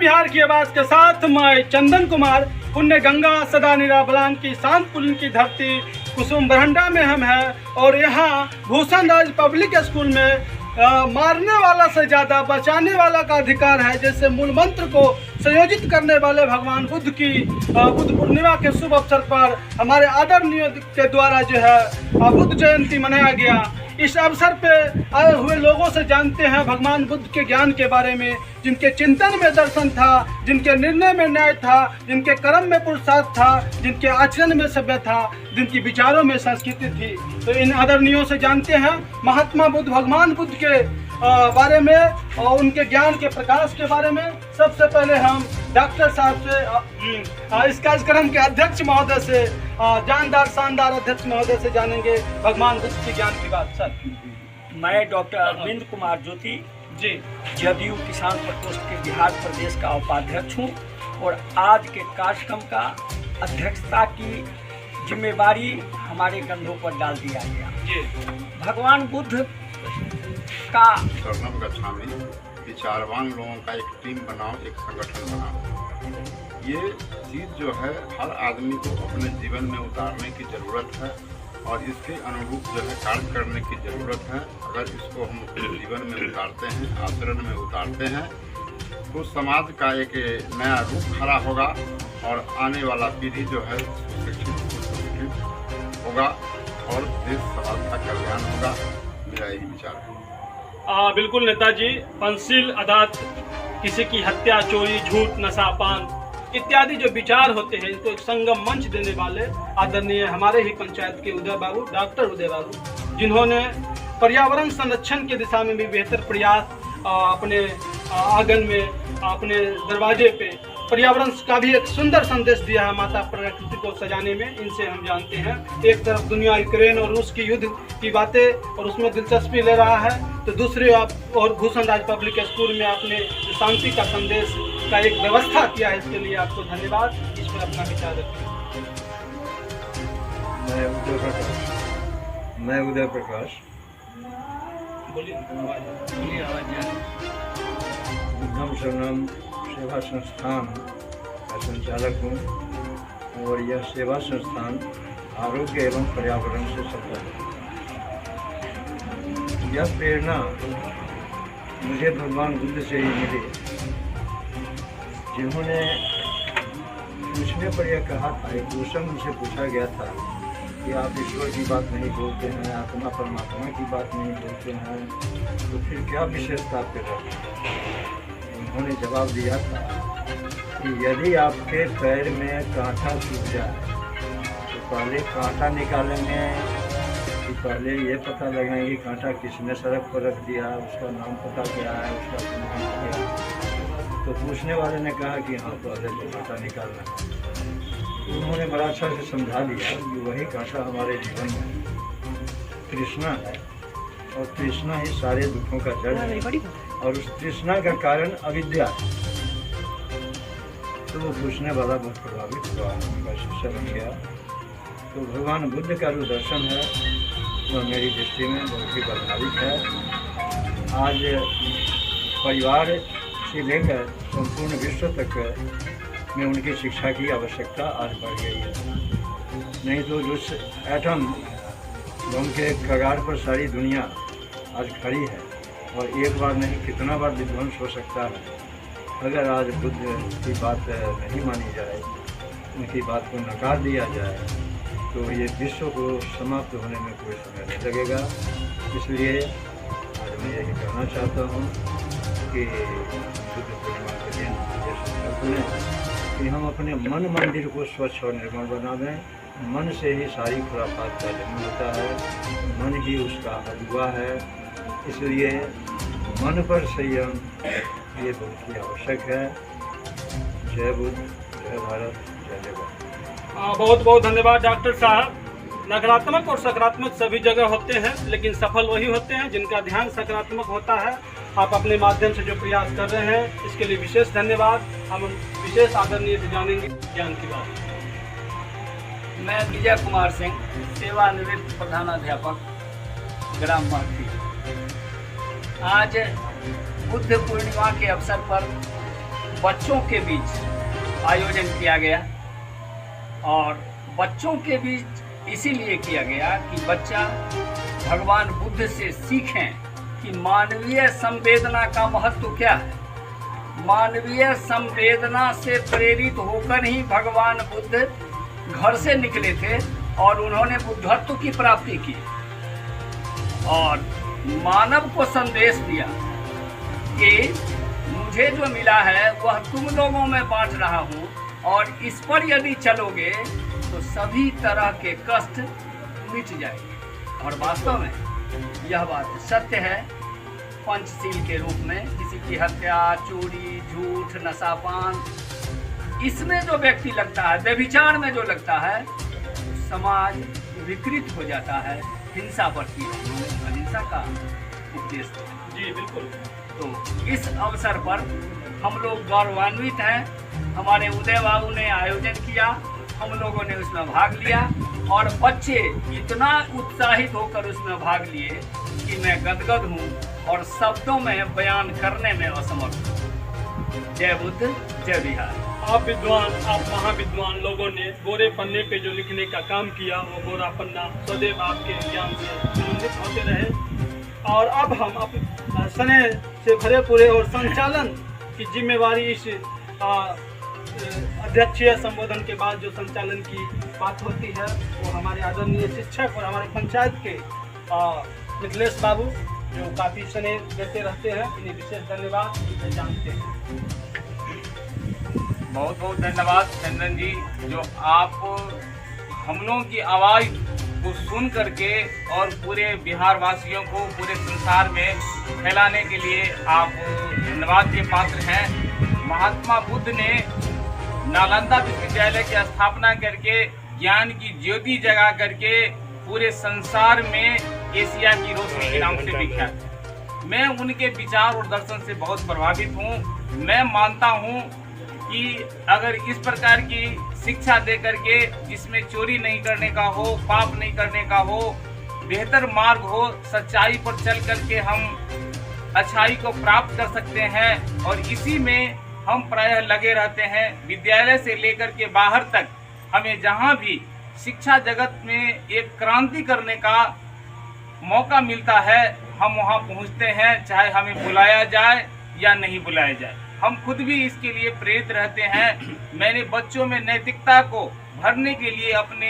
बिहार की आवाज के साथ मैं चंदन कुमार, पुण्य गंगा सदा निराबलान की शांत पुलिन की धरती कुसुम बरहंडा में हम हैं। और यहाँ भूषण राज पब्लिक स्कूल में मारने वाला से ज़्यादा बचाने वाला का अधिकार है जैसे मूल मंत्र को संयोजित करने वाले भगवान बुद्ध की बुद्ध पूर्णिमा के शुभ अवसर पर हमारे आदरणीय के द्वारा जो है बुद्ध जयंती मनाया गया। इस अवसर पे आए हुए लोगों से जानते हैं भगवान बुद्ध के ज्ञान के बारे में, जिनके चिंतन में दर्शन था, जिनके निर्णय में न्याय था, जिनके कर्म में पुरुषार्थ था, जिनके आचरण में सभ्य था, जिनकी विचारों में संस्कृति थी। तो इन आदरणीयों से जानते हैं महात्मा बुद्ध भगवान बुद्ध के बारे में और उनके ज्ञान के प्रकाश के बारे में। सबसे पहले हम डॉक्टर साहब से इस कार्यक्रम के अध्यक्ष महोदय से जानदार शानदार अध्यक्ष महोदय से जानेंगे भगवान बुद्ध के ज्ञान की बात। सर, मैं डॉक्टर अरविंद कुमार ज्योति जी जदयू किसान प्रकोष्ठ के बिहार प्रदेश का उपाध्यक्ष हूँ और आज के कार्यक्रम का अध्यक्षता की जिम्मेवारी हमारे कंधों पर डाल दिया गया। जी भगवान बुद्ध का शरणम गच्छामि, विचारवान लोगों का एक टीम बनाओ, एक संगठन बनाओ। ये चीज़ जो है हर आदमी को अपने जीवन में उतारने की ज़रूरत है और इसके अनुरूप जो है कार्य करने की ज़रूरत है। अगर इसको हम अपने जीवन में उतारते हैं, आचरण में उतारते हैं, तो समाज का एक नया रूप खड़ा होगा और आने वाला पीढ़ी जो है सुशिक्षित होगा और देश समाज का कल्याण होगा। मेरा यही विचार है। बिल्कुल नेताजी, पंचशील अदात, किसी की हत्या, चोरी, झूठ, नशापान इत्यादि जो विचार होते हैं इनको एक संगम मंच देने वाले आदरणीय हमारे ही पंचायत के उदय बाबू, डॉक्टर उदय बाबू, जिन्होंने पर्यावरण संरक्षण की दिशा में भी बेहतर प्रयास अपने आंगन में, अपने दरवाजे पे पर्यावरण का भी एक सुंदर संदेश दिया है माता प्रकृति को सजाने में। इनसे हम जानते हैं एक तरफ दुनिया यूक्रेन और रूस की युद्ध की बातें और उसमें दिलचस्पी ले रहा है, तो दूसरे आप और भूषण राज पब्लिक स्कूल में आपने शांति का संदेश का एक व्यवस्था किया है, इसके लिए आपको धन्यवाद। इस पर अपना विचार रखें। मैं उदय प्रकाश बोलिए। बुद्धम शरणम सेवा संस्थान का संचालक हूँ और यह सेवा संस्थान आरोग्य एवं पर्यावरण से संबंधित है। यह प्रेरणा मुझे भगवान बुद्ध से ही मिली, जिन्होंने पूछने पर यह कहा था, एक क्वेश्चन मुझसे पूछा गया था कि आप ईश्वर की बात नहीं बोलते हैं, आत्मा परमात्मा की बात नहीं बोलते हैं, तो फिर क्या विशेषता आपके रखते हैं? उन्होंने जवाब दिया था कि यदि आपके पैर में कांटा सूख जाए तो पहले कांटा निकालेंगे कि पहले ये पता लगाएंगे कांटा किसने सड़क पर रख दिया, उसका नाम पता क्या है, उसका नाम क्या है। तो पूछने वाले ने कहा कि हाँ, पहले तो कांटा निकालना है। उन्होंने बड़ा अच्छा से समझा दिया कि वही कांटा हमारे जीवन में तृष्णा है और तृष्णा ही सारे दुखों का जड़ है और उस तृष्णा का कारण अविद्या है। तो वो पूछने वाला बहुत प्रभावित हुआ, उनका शिष्य बन गया। तो भगवान बुद्ध का जो दर्शन है वह मेरी दृष्टि में बहुत ही प्रभावित है। आज परिवार से लेकर संपूर्ण विश्व तक में उनकी शिक्षा की आवश्यकता आज बढ़ गई है। नहीं तो जो एटम बम के कगार पर सारी दुनिया आज खड़ी है और एक बार नहीं कितना बार विध्वंस हो सकता है। अगर आज बुद्ध की बात नहीं मानी जाए, उनकी बात को नकार दिया जाए, तो ये विश्व को समाप्त होने में कोई समय नहीं लगेगा। इसलिए आज मैं यही कहना चाहता हूँ कि बुद्ध पूर्णिमा के दिन ये संकल्प लें कि हम अपने मन मंदिर को स्वच्छ और निर्मल बना दें। मन से ही सारी खुराफात का जन्म होता है, मन ही उसका अगुवा है। इसलिए मन पर संयम ये बहुत ही आवश्यक है। जय बुद्ध, जय भारत, जय जगत। बहुत बहुत धन्यवाद डॉक्टर साहब। नकारात्मक और सकारात्मक सभी जगह होते हैं, लेकिन सफल वही होते हैं जिनका ध्यान सकारात्मक होता है। आप अपने माध्यम से जो प्रयास कर रहे हैं इसके लिए विशेष धन्यवाद। हम विशेष आदरणीय से जानेंगे ज्ञान की बात। मैं विजय कुमार सिंह, सेवानिवृत्त प्रधानाध्यापक, ग्राम महती। आज बुद्ध पूर्णिमा के अवसर पर बच्चों के बीच आयोजन किया गया। और बच्चों के बीच इसीलिए किया गया कि बच्चा भगवान बुद्ध से सीखें कि मानवीय संवेदना का महत्व क्या है। मानवीय संवेदना से प्रेरित होकर ही भगवान बुद्ध घर से निकले थे और उन्होंने बुद्धत्व की प्राप्ति की और मानव को संदेश दिया कि मुझे जो मिला है वह तुम लोगों में बांट रहा हूँ और इस पर यदि चलोगे तो सभी तरह के कष्ट मिट जाएंगे। और वास्तव में यह बात सत्य है। पंचशील के रूप में किसी की हत्या, चोरी, झूठ, नशापान, इसमें जो व्यक्ति लगता है, व्यभिचार में जो लगता है, तो समाज विकृत हो जाता है। हिंसा बढ़ती है, अहिंसा का उपदेश है। जी बिल्कुल। तो इस अवसर पर हम लोग गौरवान्वित हैं। हमारे उदय बाबू ने आयोजन किया, हम लोगों ने उसमें भाग लिया और बच्चे इतना उत्साहित होकर उसमें भाग लिए कि मैं गदगद हूँ और शब्दों में बयान करने में असमर्थ हूँ। जय बुद्ध, जय बिहार। आप विद्वान, आप महाविद्वान लोगों ने गोरे पन्ने पे जो लिखने का काम किया, वो गोरा पन्ना सदैव आपके ज्ञान से संबंधित होते रहे। और अब हम स्नेह से भरे पूरे और संचालन की जिम्मेवारी इस अध्यक्षीय संबोधन के बाद जो संचालन की बात होती है वो हमारे आदरणीय शिक्षक और हमारे पंचायत के मिथिलेश बाबू जो काफ़ी स्नेह देते रहते हैं, इन्हें विशेष धन्यवाद जानते हैं। बहुत बहुत धन्यवाद चंदन जी, जो आप हम लोगों की आवाज़ को सुन करके और पूरे बिहार वासियों को पूरे संसार में फैलाने के लिए आप धन्यवाद के पात्र हैं। महात्मा बुद्ध ने नालंदा विश्वविद्यालय की स्थापना करके ज्ञान की ज्योति जगा करके पूरे संसार में एशिया की रोशनी के नाम से विख्यात है। मैं उनके विचार और दर्शन से बहुत प्रभावित हूँ। मैं मानता हूँ कि अगर इस प्रकार की शिक्षा दे करके जिसमें चोरी नहीं करने का हो, पाप नहीं करने का हो, बेहतर मार्ग हो, सच्चाई पर चल करके हम अच्छाई को प्राप्त कर सकते हैं और इसी में हम प्रायः लगे रहते हैं। विद्यालय से लेकर के बाहर तक हमें जहाँ भी शिक्षा जगत में एक क्रांति करने का मौका मिलता है हम वहाँ पहुँचते हैं, चाहे हमें बुलाया जाए या नहीं बुलाया जाए। हम खुद भी इसके लिए प्रेरित रहते हैं। मैंने बच्चों में नैतिकता को भरने के लिए अपने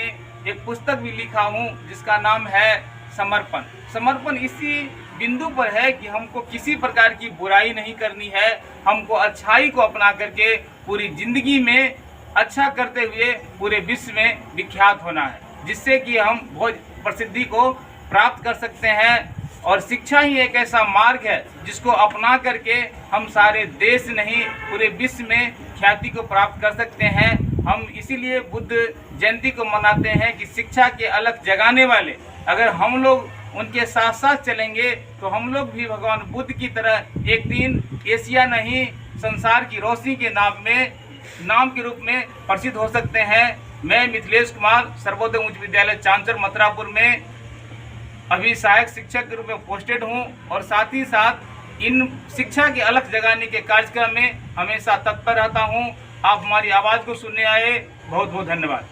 एक पुस्तक भी लिखा हूँ जिसका नाम है समर्पण। समर्पण इसी बिंदु पर है कि हमको किसी प्रकार की बुराई नहीं करनी है, हमको अच्छाई को अपना करके पूरी जिंदगी में अच्छा करते हुए पूरे विश्व में विख्यात होना है, जिससे कि हम बहुत प्रसिद्धि को प्राप्त कर सकते हैं। और शिक्षा ही एक ऐसा मार्ग है जिसको अपना करके हम सारे देश नहीं पूरे विश्व में ख्याति को प्राप्त कर सकते हैं। हम इसीलिए बुद्ध जयंती को मनाते हैं कि शिक्षा के अलख जगाने वाले अगर हम लोग उनके साथ साथ चलेंगे तो हम लोग भी भगवान बुद्ध की तरह एक दिन एशिया नहीं संसार की रोशनी के नाम के रूप में प्रसिद्ध हो सकते हैं। मैं मिथिलेश कुमार सर्वोदय उच्च विद्यालय चांचर मथुरापुर में अभी सहायक शिक्षक के रूप में पोस्टेड हूँ और साथ ही साथ इन शिक्षा के अलख जगाने के कार्यक्रम में हमेशा तत्पर रहता हूँ। आप हमारी आवाज़ को सुनने आए, बहुत बहुत धन्यवाद।